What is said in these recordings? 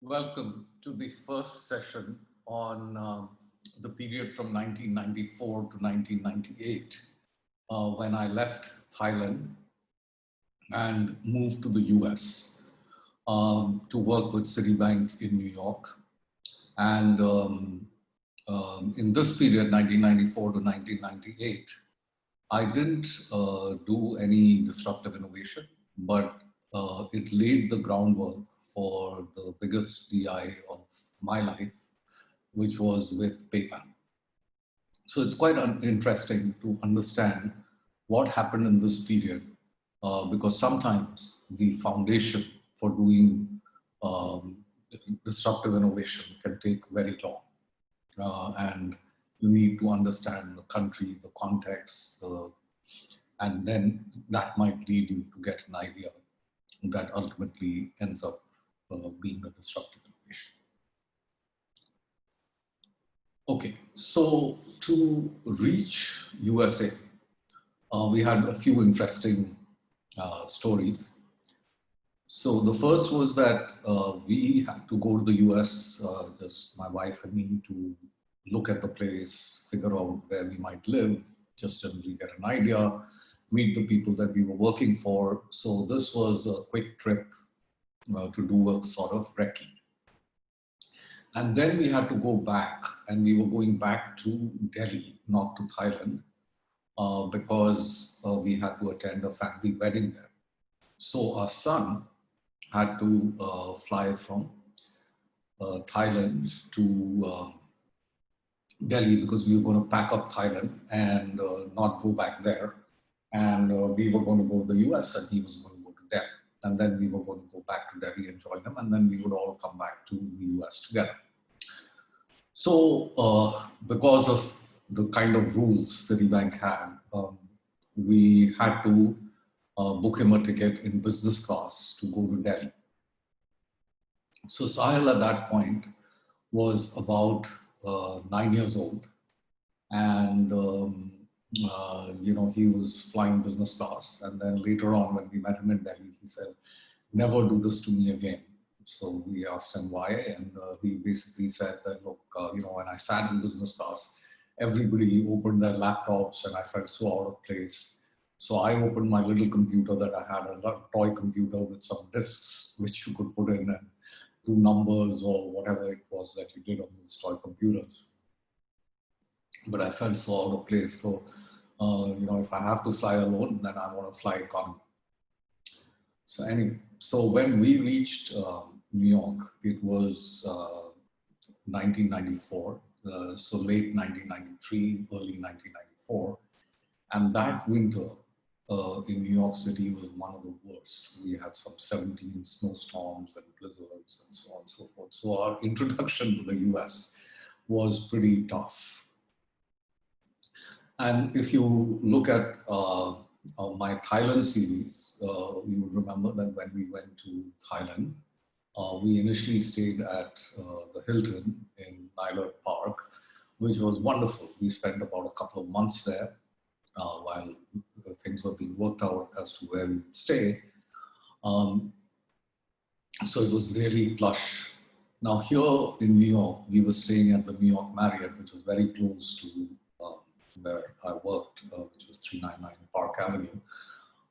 Welcome to the first session on the period from 1994 to 1998, when I left Thailand and moved to the US to work with Citibank in New York. And in this period, 1994 to 1998, I didn't do any disruptive innovation, but it laid the groundwork for the biggest DI of my life, which was with PayPal. So it's quite interesting to understand what happened in this period, because sometimes the foundation for doing um, disruptive innovation can take very long. And you need to understand the country, the context, and then that might lead you to get an idea that ultimately ends up being a disruptive innovation. Okay, so to reach USA, we had a few interesting stories. So the first was that we had to go to the US, just my wife and me, to look at the place, figure out where we might live, just generally get an idea, meet the people that we were working for. So this was a quick trip to do a sort of recce. And then we had to go back, and we were going back to Delhi, not to Thailand, because we had to attend a family wedding there. So our son had to fly from Thailand to Delhi, because we were going to pack up Thailand and not go back there. And we were going to go to the US and he was going to go to Delhi. And then we were going to go back to Delhi and join him. And then we would all come back to the US together. So because of the kind of rules Citibank had, we had to book him a ticket in business class to go to Delhi. So Sahil at that point was about 9 years old, and he was flying business class. And then later on, when we met him in Delhi, he said, "Never do this to me again." So we asked him why, and he basically said that, look, when I sat in business class, everybody opened their laptops and I felt so out of place. So I opened my little computer that I had, a toy computer with some discs which you could put in and do numbers or whatever it was that you did on those toy computers. But I felt so out of place. So, if I have to fly alone, then I want to fly economy. So anyway, so when we reached New York, it was 1994, so late 1993, early 1994. And that winter in New York City was one of the worst. We had some 17 snowstorms and blizzards and so on and so forth. So our introduction to the US was pretty tough. And if you look at my Thailand series, you would remember that when we went to Thailand, we initially stayed at the Hilton in Nylert Park, which was wonderful. We spent about a couple of months there while things were being worked out as to where we would stay. So it was really plush. Now here in New York, we were staying at the New York Marriott, which was very close to where I worked, which was 399 Park Avenue.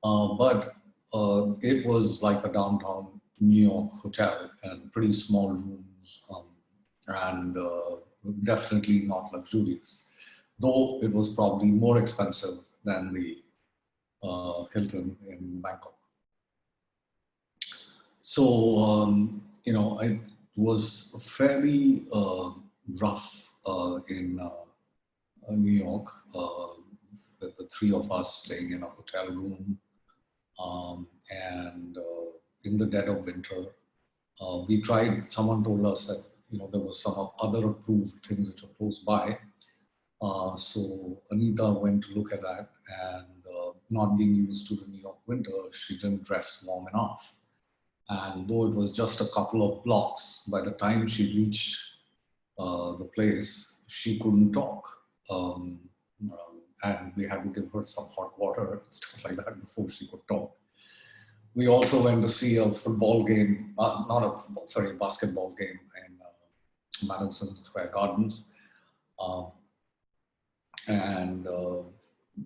But it was like a downtown New York hotel, and pretty small rooms, and definitely not luxurious, though it was probably more expensive than the Hilton in Bangkok. So, it was fairly rough in New York, with the three of us staying in a hotel room. And in the dead of winter, someone told us that, there was some other approved things which are close by. So Anita went to look at that, and not being used to the New York winter, she didn't dress warm enough. And though it was just a couple of blocks, by the time she reached the place, she couldn't talk. And we had to give her some hot water and stuff like that before she could talk. We also went to see a football game, not a football, sorry, a basketball game in Madison Square Gardens. Um, and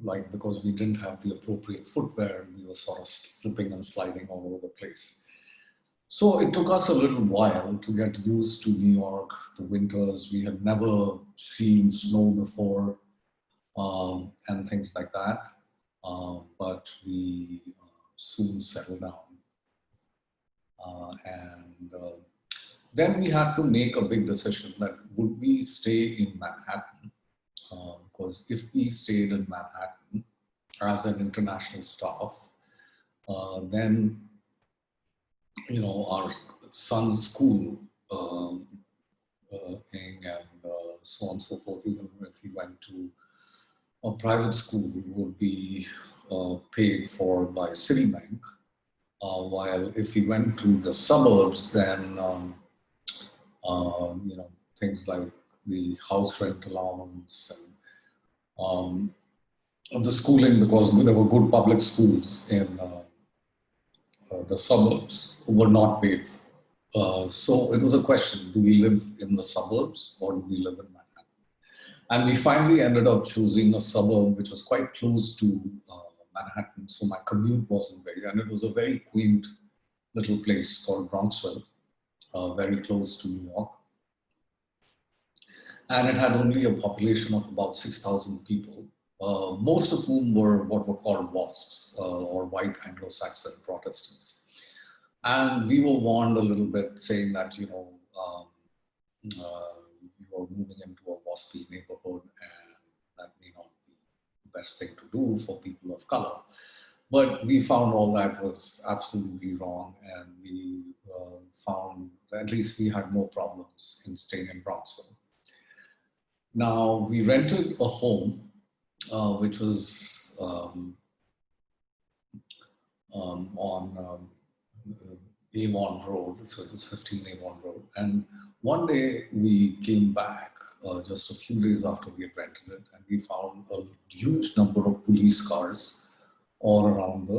like, because we didn't have the appropriate footwear, we were sort of slipping and sliding all over the place. So it took us a little while to get used to New York, the winters. We had never seen snow before, and things like that. But we soon settled down. And then we had to make a big decision that would we stay in Manhattan? Because if we stayed in Manhattan as an international staff, then, you know, our son's school, and so on and so forth, even if he went to a private school, would be paid for by Citibank. While if he went to the suburbs, then you know, things like the house rent allowance and the schooling, because there were good public schools in the suburbs, were not paid for. So it was a question: do we live in the suburbs or do we live in Manhattan? And we finally ended up choosing a suburb which was quite close to Manhattan, so my commute wasn't very, and it was a very quaint little place called Bronxville, very close to New York. And it had only a population of about 6,000 people, most of whom were what were called WASPs, or white Anglo-Saxon Protestants. And we were warned a little bit, saying that, you know, you are moving into a WASPy neighborhood, and that may not be the best thing to do for people of color. But we found all that was absolutely wrong, and we found, at least we had no problems in staying in Bronxville. Now, we rented a home, which was on Avon Road, so it was 15 Avon Road. And one day we came back, just a few days after we had rented it, and we found a huge number of police cars all around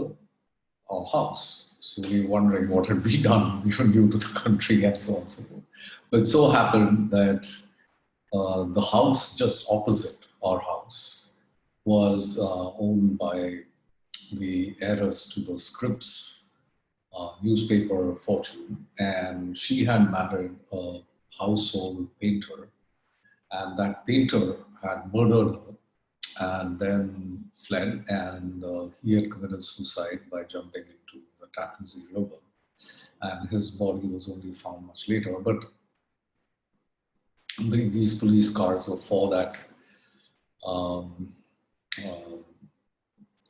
our house. So we were wondering what had we done. We were new to the country and so on and so forth. But it so happened that the house just opposite our house was owned by the heiress to the Scripps newspaper fortune, and she had married a household painter, and that painter had murdered her and then fled, and he had committed suicide by jumping into the Tappan Zee River, and his body was only found much later. But these police cars were for that,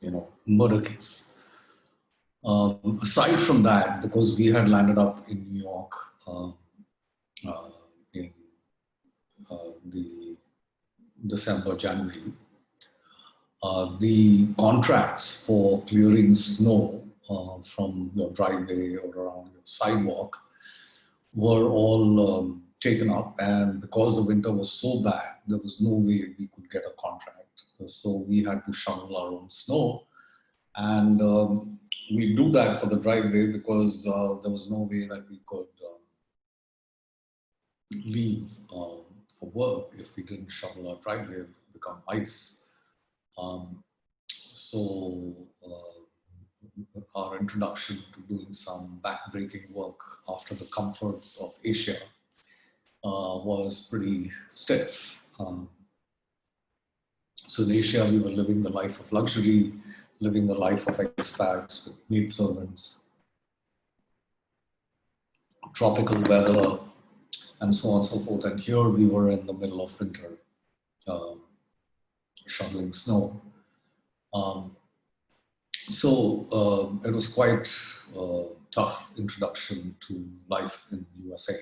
you know, murder case. Aside from that, because we had landed up in New York in the December, January, the contracts for clearing snow from your driveway or around your sidewalk were all taken up, and because the winter was so bad, there was no way we could get a contract. So we had to shovel our own snow, and we do that for the driveway because there was no way that we could leave for work if we didn't shovel our driveway. It would become ice. So our introduction to doing some back-breaking work after the comforts of Asia was pretty stiff. So in Asia, we were living the life of luxury, living the life of expats with maid servants, tropical weather, and so on and so forth. And here we were in the middle of winter, shoveling snow. So it was quite a tough introduction to life in the USA.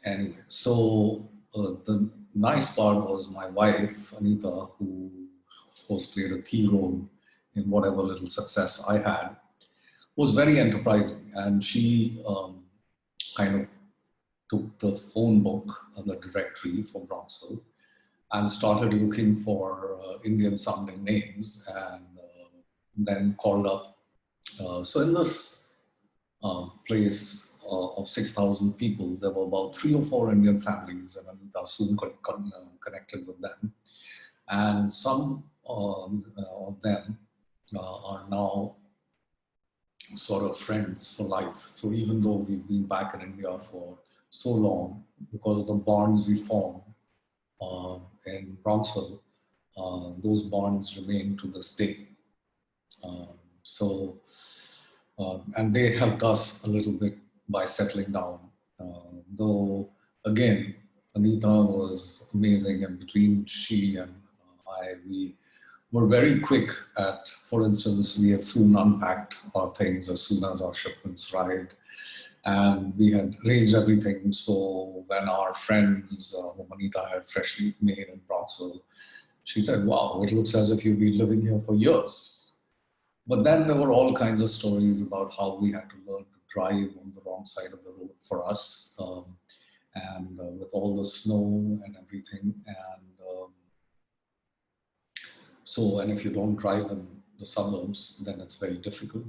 Anyway, so the nice part was my wife, Anita, who of course played a key role in whatever little success I had, was very enterprising. And she kind of took the phone book and the directory for Bronxville and started looking for Indian sounding names, and then called up So in this place of 6,000 people, there were about 3 or 4 Indian families, and Anita soon connected with them. And some of them are now sort of friends for life. So even though we've been back in India for so long, because of the bonds we formed in Bronxville, those bonds remain to this day. So, and they helped us a little bit by settling down. Though, again, Anita was amazing, and between she and we were very quick at, for instance, we had soon unpacked our things as soon as our shipments arrived. And we had arranged everything. So when our friends, whom Anita had freshly made in Bronxville, she said, wow, it looks as if you've been living here for years. But then there were all kinds of stories about how we had to learn to drive on the wrong side of the road for us. And with all the snow and everything. And so, and if you don't drive in the suburbs, then it's very difficult.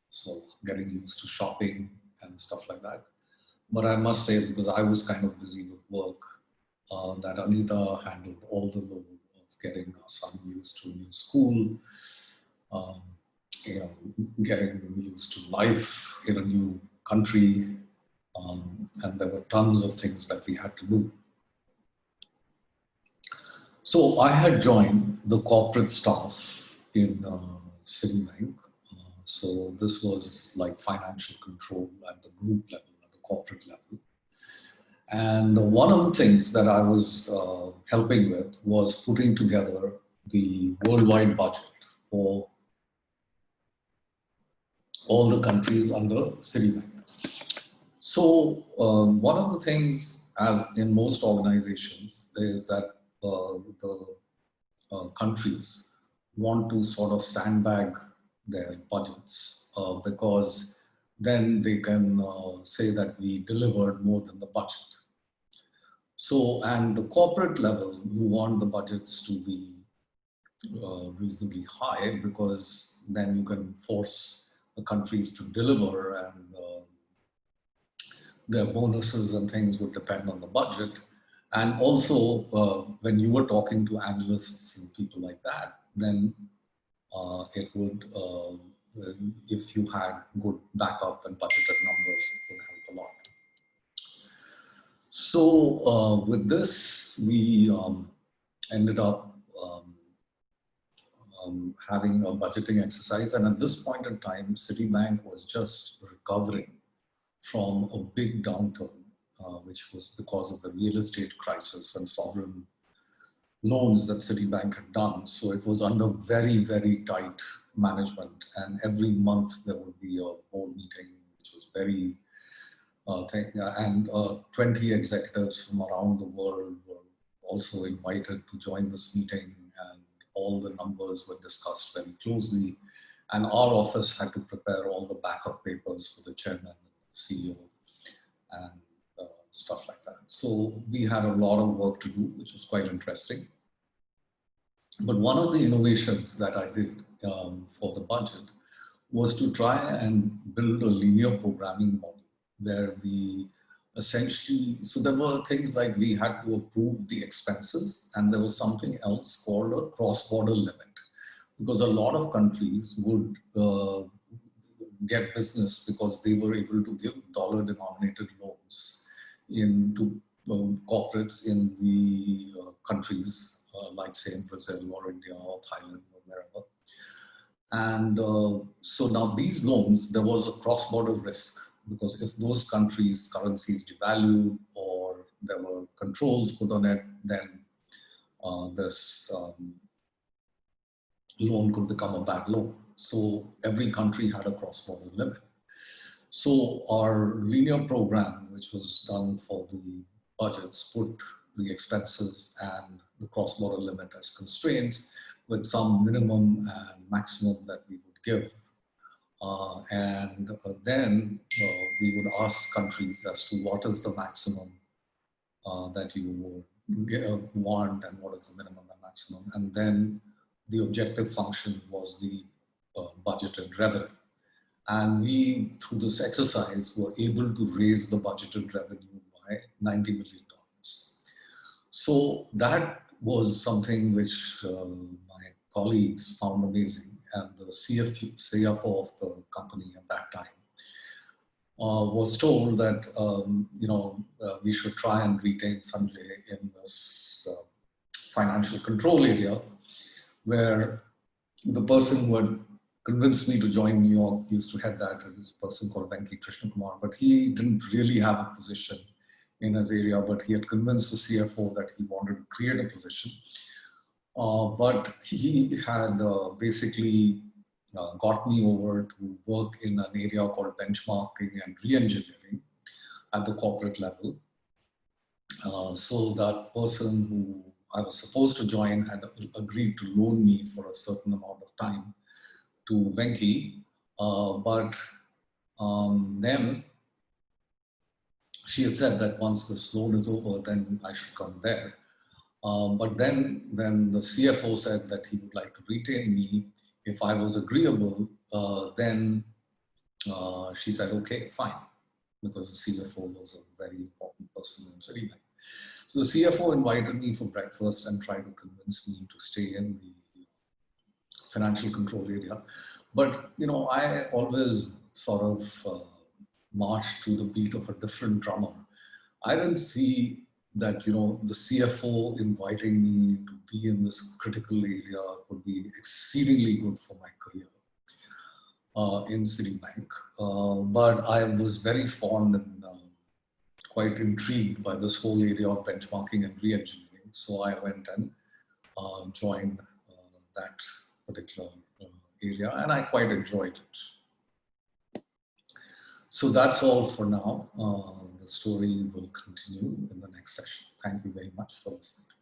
So getting used to shopping and stuff like that. But I must say, because I was kind of busy with work, that Anita handled all the load of getting our son used to a new school, you know, getting him used to life in a new country, and there were tons of things that we had to do. So I had joined the corporate staff in Citibank. So this was like financial control at the group level, at the corporate level. And one of the things that I was helping with was putting together the worldwide budget for all the countries under Citibank. So one of the things, as in most organizations, is that the countries want to sort of sandbag their budgets because then they can say that we delivered more than the budget. So, and the corporate level, you want the budgets to be reasonably high because then you can force the countries to deliver, and their bonuses and things would depend on the budget. And also, when you were talking to analysts and people like that, then it would, if you had good backup and budgeted numbers, it would help a lot. So with this, we ended up having a budgeting exercise. And at this point in time, Citibank was just recovering from a big downturn, which was because of the real estate crisis and sovereign loans that Citibank had done. So it was under very, very tight management. And every month there would be a board meeting, which was very, and 20 executives from around the world were also invited to join this meeting, and all the numbers were discussed very closely. And our office had to prepare all the backup papers for the chairman and the CEO and stuff like that. So we had a lot of work to do, which was quite interesting. But one of the innovations that I did for the budget was to try and build a linear programming model where we essentially, so there were things like we had to approve the expenses, and there was something else called a cross-border limit, because a lot of countries would get business because they were able to give dollar-denominated loans into corporates in the countries like, say, in Brazil or India or Thailand or wherever. And so now these loans, there was a cross-border risk, because if those countries' currencies devalued or there were controls put on it, then this loan could become a bad loan. So every country had a cross-border limit. So our linear program, which was done for the budgets, put the expenses and the cross-border limit as constraints, with some minimum and maximum that we would give. Then we would ask countries as to what is the maximum that you would want and what is the minimum and maximum. And then the objective function was the budgeted revenue. And we, through this exercise, were able to raise the budgeted revenue by $90 million. So that was something which my colleagues found amazing, and the CFO of the company at that time was told that we should try and retain Sanjay in this financial control area, where the person who had convinced me to join New York used to head that. It was a person called Venki Krishnakumar, but he didn't really have a position in his area, but he had convinced the CFO that he wanted to create a position. But he had basically got me over to work in an area called benchmarking and re-engineering at the corporate level. So that person who I was supposed to join had agreed to loan me for a certain amount of time to Venki, but then she had said that once this loan is over, then I should come there. But then when the CFO said that he would like to retain me, if I was agreeable, then she said, okay, fine, because the CFO was a very important person in Citibank. So the CFO invited me for breakfast and tried to convince me to stay in the financial control area. But, I always sort of marched to the beat of a different drummer. I didn't see that, the CFO inviting me to be in this critical area would be exceedingly good for my career in Citibank. But I was very fond and quite intrigued by this whole area of benchmarking and re-engineering. So I went and joined that particular area, and I quite enjoyed it. So that's all for now. The story will continue in the next session. Thank you very much for listening.